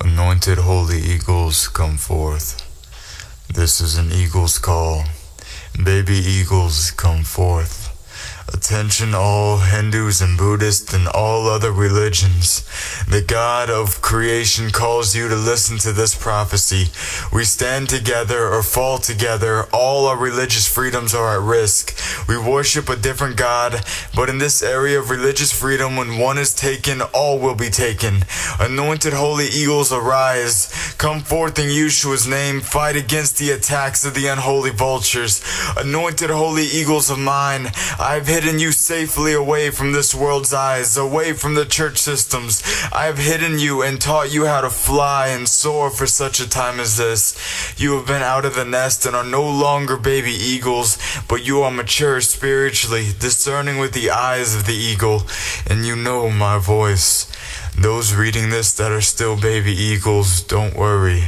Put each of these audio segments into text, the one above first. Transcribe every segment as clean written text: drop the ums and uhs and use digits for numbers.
Anointed Holy Eagles, come forth. This is an eagle's call. Baby eagles, come forth. Attention all Hindus and Buddhists and all other religions. The God of creation calls you to listen to this prophecy. We stand together or fall together. All our religious freedoms are at risk. We worship a different God, but in this area of religious freedom, when one is taken, all will be taken. Anointed Holy Eagles, arise. Come forth in Yahushua's name. Fight against the attacks of the unholy vultures. Anointed Holy Eagles of mine, I've hidden you safely away from this world's eyes, away from the church systems. I have hidden you and taught you how to fly and soar for such a time as this. You have been out of the nest and are no longer baby eagles, but you are mature spiritually, discerning with the eyes of the eagle, and you know my voice. Those reading this that are still baby eagles, don't worry.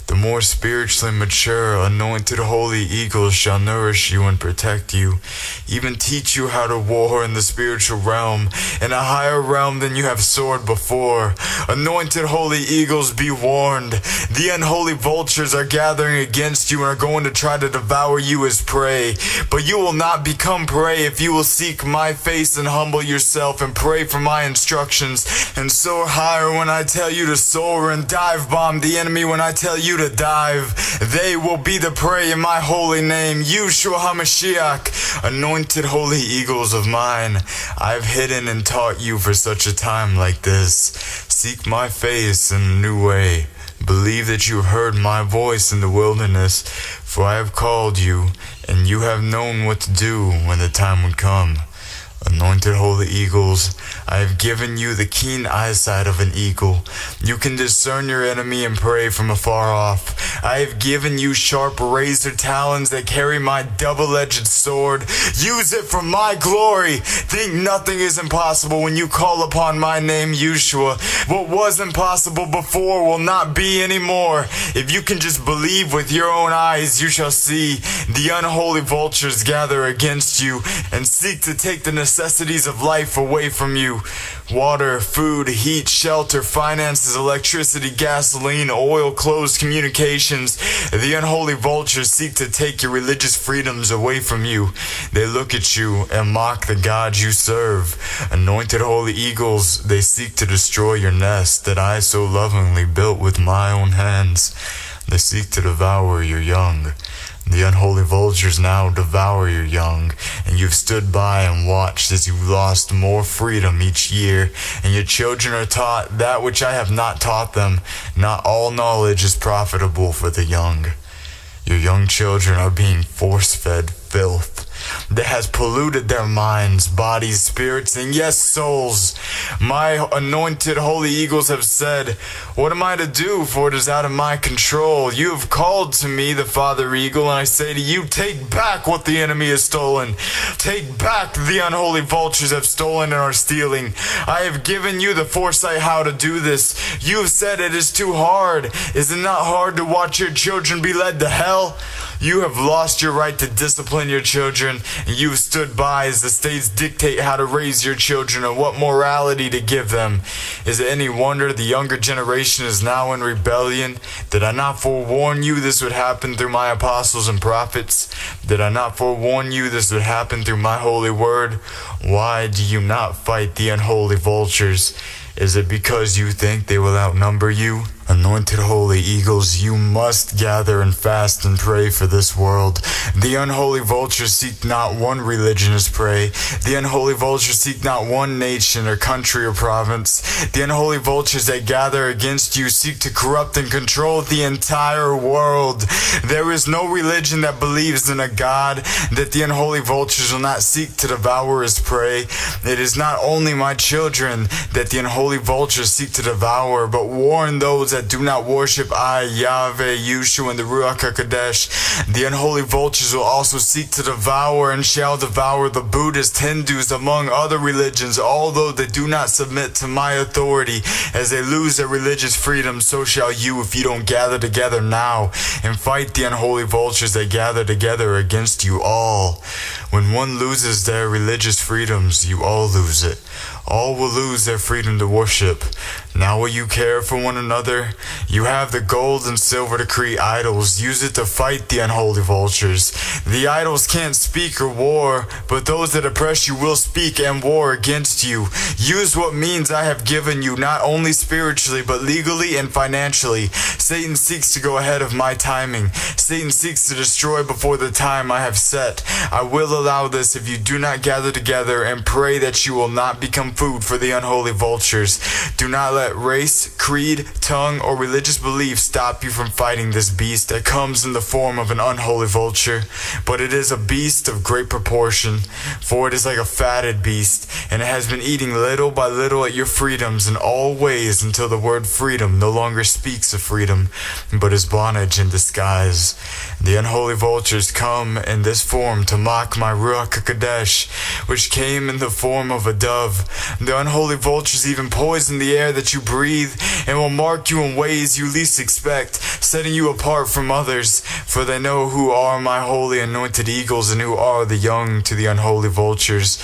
The more spiritually mature, anointed holy eagles shall nourish you and protect you, even teach you how to war in the spiritual realm, in a higher realm than you have soared before. Anointed holy eagles, be warned. The unholy vultures are gathering against you and are going to try to devour you as prey. But you will not become prey if you will seek my face and humble yourself and pray for my instructions and soar higher when I tell you to soar, and dive bomb the enemy when I tell you to dive. They will be the prey in my holy name, YAHUSHUA HaMashiach. Anointed holy eagles of mine, I've hidden and taught you for such a time like this. Seek my face in a new way. Believe that you have heard my voice in the wilderness, for I have called you, and you have known what to do when the time would come. Anointed holy eagles, I have given you the keen eyesight of an eagle. You can discern your enemy and pray from afar off. I have given you sharp razor talons that carry my double-edged sword. Use it for my glory. Think nothing is impossible when you call upon my name, YAHUSHUA. What was impossible before will not be anymore. If you can just believe with your own eyes, you shall see the unholy vultures gather against you and seek to take the necessities of life away from you. Water, food, heat, shelter, finances, electricity, gasoline, oil, clothes, communications. The unholy vultures seek to take your religious freedoms away from you. They look at you and mock the God you serve. Anointed holy eagles, they seek to destroy your nest that I so lovingly built with my own hands. They seek to devour your young. The unholy vultures now devour your young, and you've stood by and watched as you've lost more freedom each year, and your children are taught that which I have not taught them. Not all knowledge is profitable for the young. Your young children are being force-fed filth that has polluted their minds, bodies, spirits, and yes, souls. My anointed holy eagles have said, what am I to do, for it is out of my control? You have called to me, the Father Eagle, and I say to you, take back what the enemy has stolen. Take back the unholy vultures have stolen and are stealing. I have given you the foresight how to do this. You have said it is too hard. Is it not hard to watch your children be led to hell? You have lost your right to discipline your children, and you have stood by as the states dictate how to raise your children and what morality to give them. Is it any wonder the younger generation is now in rebellion? Did I not forewarn you this would happen through my apostles and prophets? Did I not forewarn you this would happen through my holy word? Why do you not fight the unholy vultures? Is it because you think they will outnumber you? Anointed holy eagles, you must gather and fast and pray for this world. The unholy vultures seek not one religion as prey. The unholy vultures seek not one nation or country or province. The unholy vultures that gather against you seek to corrupt and control the entire world. There is no religion that believes in a God that the unholy vultures will not seek to devour as prey. It is not only my children that the unholy vultures seek to devour, but warn those that do not worship I, Yahweh, YAHUSHUA, and the Ruach HaKodesh. The unholy vultures will also seek to devour and shall devour the Buddhists, Hindus, among other religions, although they do not submit to my authority. As they lose their religious freedom, so shall you if you don't gather together now and fight the unholy vultures that gather together against you all. When one loses their religious freedoms, you all lose it. all will lose their freedom to worship. Now will you care for one another? You have the gold and silver to create idols. Use it to fight the unholy vultures. The idols can't speak or war, but those that oppress you will speak and war against you. Use what means I have given you, not only spiritually, but legally and financially. Satan seeks to go ahead of my timing. Satan seeks to destroy before the time I have set. I will allow this if you do not gather together and pray that you will not become food for the unholy vultures. Do not let race, creed, tongue, or religious belief stop you from fighting this beast that comes in the form of an unholy vulture. But it is a beast of great proportion, for it is like a fatted beast, and it has been eating little by little at your freedoms in all ways until the word freedom no longer speaks of freedom, but is bondage in disguise. The unholy vultures come in this form to mock my Ruach HaKodesh, which came in the form of a dove. The unholy vultures even poison the air that you breathe, and will mark you in ways you least expect, setting you apart from others, for they know who are my holy anointed eagles and who are the young to the unholy vultures.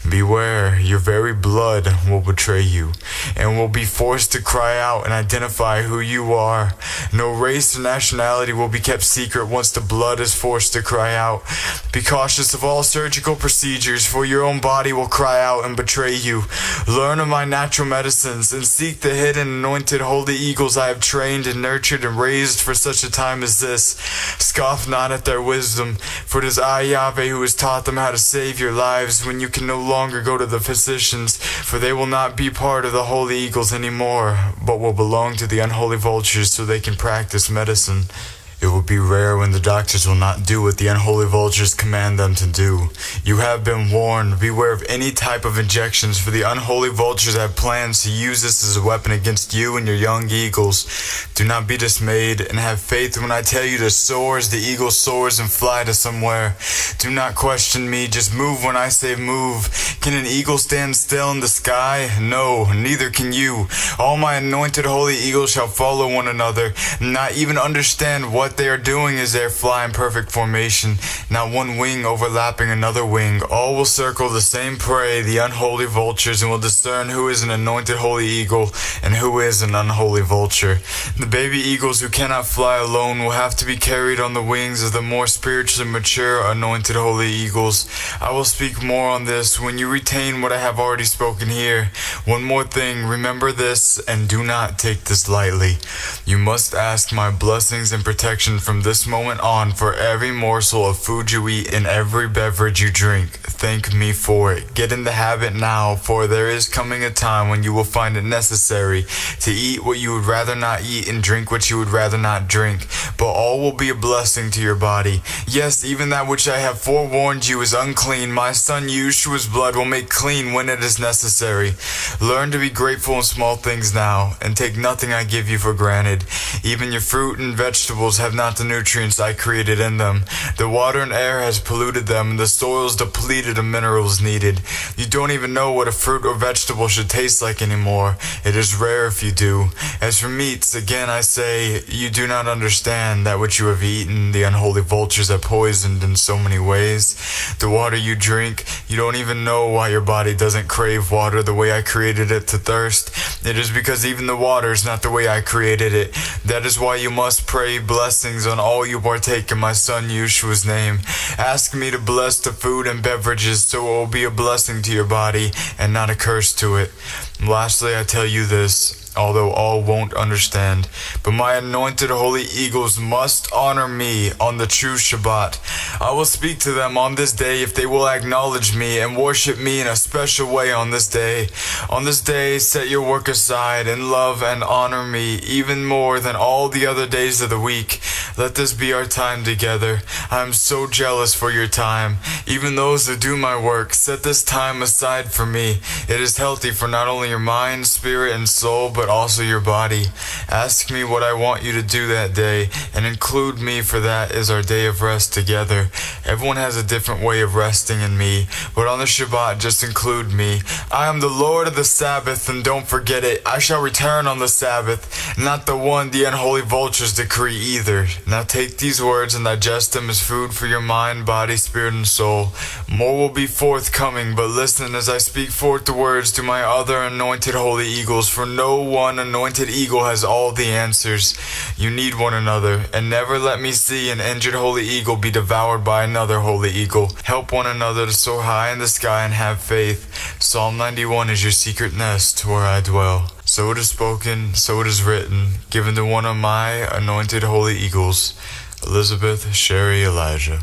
Beware, your very blood will betray you, and will be forced to cry out and identify who you are. No race or nationality will be kept secret once the blood is forced to cry out. Be cautious of all surgical procedures, for your own body will cry out and betray you. Learn of my natural medicines, and seek the hidden anointed holy eagles I have trained and nurtured and raised for such a time as this. Scoff not at their wisdom, for it is I, Yahweh, who has taught them how to save your lives when you can no longer go to the physicians, for they will not be part of the holy eagles anymore, but will belong to the unholy vultures so they can practice medicine. It will be rare when the doctors will not do what the unholy vultures command them to do. You have been warned. Beware of any type of injections, for the unholy vultures have plans to use this as a weapon against you and your young eagles. Do not be dismayed, and have faith when I tell you to soar as the eagle soars and fly to somewhere. Do not question me, just move when I say move. Can an eagle stand still in the sky? No, neither can you. All my anointed holy eagles shall follow one another, not even understand what they are doing as they fly in perfect formation, not one wing overlapping another wing. All will circle the same prey, the unholy vultures, and will discern who is an anointed holy eagle and who is an unholy vulture. The baby eagles who cannot fly alone will have to be carried on the wings of the more spiritually mature anointed holy eagles. I will speak more on this when you retain what I have already spoken here. One more thing, remember this, and do not take this lightly. You must ask my blessings and protection from this moment on for every morsel of food you eat and every beverage you drink. Thank me for it. Get in the habit now, for there is coming a time when you will find it necessary to eat what you would rather not eat and drink what you would rather not drink, but all will be a blessing to your body. Yes, even that which I have forewarned you is unclean. My son YAHUSHUA's blood will make clean when it is necessary. Learn to be grateful in small things now, and take nothing I give you for granted. Even your fruit and vegetables have not the nutrients I created in them. The water and air has polluted them, and the soil is depleted of minerals needed. You don't even know what a fruit or vegetable should taste like anymore. It is rare if you do. As for meats, again I say, you do not understand that which you have eaten, the unholy vultures have poisoned in so many ways. The water you drink, you don't even know why your body doesn't crave water the way I created it to thirst. It is because even the water is not the way I created it. That is why you must pray blessings on all you partake in my son YAHUSHUA's name. Ask me to bless the food and beverages so it will be a blessing to your body and not a curse to it. Lastly, I tell you this, although all won't understand, but my anointed holy eagles must honor me on the true Shabbat. I will speak to them on this day if they will acknowledge me and worship me in a special way on this day. On this day, set your work aside and love and honor me even more than all the other days of the week. Let this be our time together. I am so jealous for your time. Even those who do my work, set this time aside for me. It is healthy for not only your mind, spirit, and soul, but also your body. Ask me what I want you to do that day, and include me, for that is our day of rest together. Everyone has a different way of resting in me, but on the Shabbat, just include me. I am the Lord of the Sabbath, and don't forget it. I shall return on the Sabbath, not the one the unholy vultures decree either. Now take these words and digest them as food for your mind, body, spirit, and soul. More will be forthcoming, but listen as I speak forth the words to my other anointed holy eagles, for no one anointed eagle has all the answers. You need one another, and never let me see an injured holy eagle be devoured by another holy eagle. Help one another to soar high in the sky and have faith. Psalm 91 is your secret nest where I dwell. So it is spoken, so it is written, given to one of my anointed holy eagles, Elisabeth, Sherrie, Elijah.